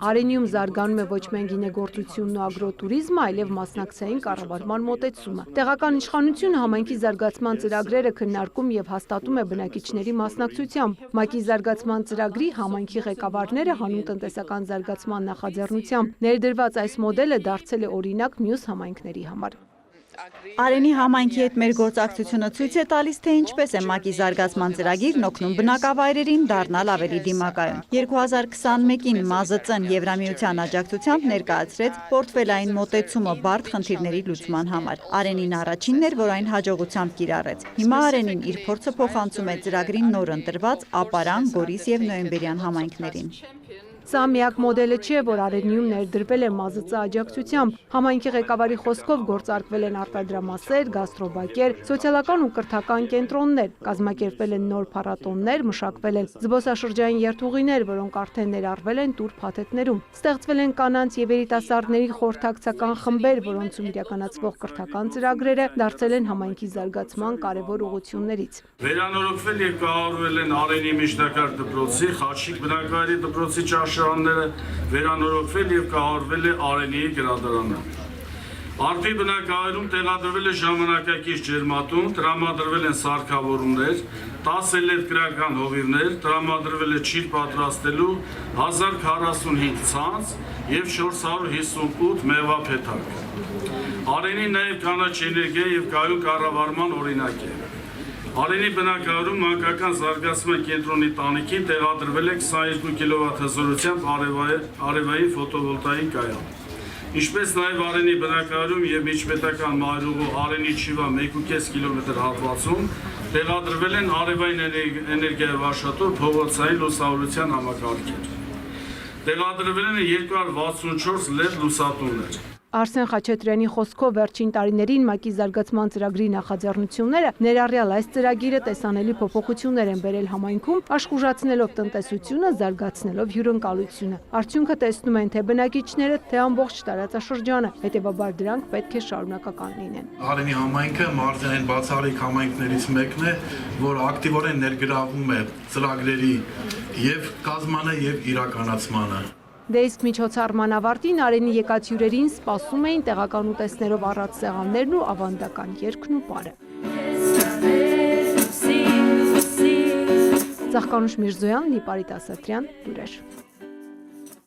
Արենիում զարգանում է ոչ միայն գինեգործությունն ու ագրոտուրիզմը, այլև մասնակցային կառավարման մոտեցումը։ Տեղական իշխանությունը համայնքի զարգացման ծրագրերը քննարկում եւ հաստատում է բնակիչների մասնակցությամբ։ ՄԱԿ-ի զարգացման ծրագրի համայնքի ղեկավարները հանուն տնտեսական զարգացման նախաձեռնությամբ ներդրված այս մոդելը դարձել է օրինակ մյուս համայնքների համար։ Արենի համայնքի հետ մեր գործակցությունը ցույց է տալիս, թե ինչպես է ՄԱԿ-ի զարգացման ծրագիրն օգնում բնակավայրերին դառնալ ավելի դիմակայուն։ 2021-ին ՄԱԶԾ-ն Եվրամիության աջակցությամբ ներկայացրեց պորտֆելային մոտեցումը բարդ խնդիրների լուծման համար։ Արենին առաջինն էր, որ այն հաջողությամբ կիրառեց։ Հիմա Արենին իր փորձը փոխանցում է ծրագրին նոր ընտրված Ապարան, Գորիս եւ Նոյեմբերյան համայնքներին։ Սա միակ մոդելը չէ, որ Արենիում ներդրվել է ՄԱԶԾ աջակցությամբ։ Համայնքի ղեկավարի խոսքով գործարկվել են արտադրամասեր, գաստրոբակեր, սոցիալական ու կրթական կենտրոններ, կազմակերպվել են նոր փառատոներ, մշակվել են զբոսաշրջային երթուղիներ, որոնք արդեն ներառվել են տուր փաթեթներում։ Ստեղծվել են կանանց եւ երիտասարդների խորհրդակցական խմբեր, որոնցում իրականացվող կրթական ծրագրերը դարձել են համայնքի զարգացման կարևոր ուղղություններից։ Վերանորոգվել եւ կառավարվել են Արենի միջնակարգ դպրոցի, Խաչիկ բնակավայրի դպրոցի ճաշարանները, վերանորոգվել եւ կառավարվել է Արենիի գրադարանը։ Արտի բնակավայրում տեղադրվել է ժամանակակից ջերմատուն, տրամադրվել են սարքավորումներ, 10 էլեկտրական հովիվներ, տրամադրվել է ջիր պատրաստելու 1045 ցանց եւ 458 մեղվափեթակ։ Արենի նաեւ կանաչ էներգիա եւ կայուն կառավարման օրինակ է։ Արենի բնակավայրում մանկական զարգացման կենտրոնի տանիքին տեղադրվել է 22 կՎտ հզորությամբ արևային ֆոտովոլտաիկ կայան։ Ինչպես նաև Արենի բնակավայրում եւ միջպետական մայրուղու Արենի Չիվա 1.5 կմ հատվածում տեղադրվել են արևային էներգիայով աշխատող փողոցային լուսավորության համակարգեր։ Տեղադրվել են 264 LED լուսատուններ։ Արսեն Խաչատրյանի խոսքով վերջին տարիներին ՄԱԿ-ի զարգացման ծրագրի նախաձեռնությունները ներառյալ այս ծրագիրը տեսանելի փոփոխություններ են բերել համայնքում, աշխուժացնելով տնտեսությունը, զարգացնելով հյուրընկալությունը։ Արդյունքը տեսնում են թե բնակիչները, թե ամբողջ տարածաշրջանը, հետևաբար դրանք պետք է շարունակական լինեն։ Արենի համայնքը մարզային բացառիկ համայնքներից մեկն է, որ ակտիվորեն ներգրավում է ծրագրերի եւ կազմանը եւ իրականացմանը։ Դե իսկ միջոցառման ավարտին Արենի եկած հյուրերին սպասում էին տեղական ուտեստներով առած սեղաններն ու ավանդական երգն ու պարը։ Ծաղկանուշ Միրզոյան, Լիպարիտ Ասատրյան, Լուրեր։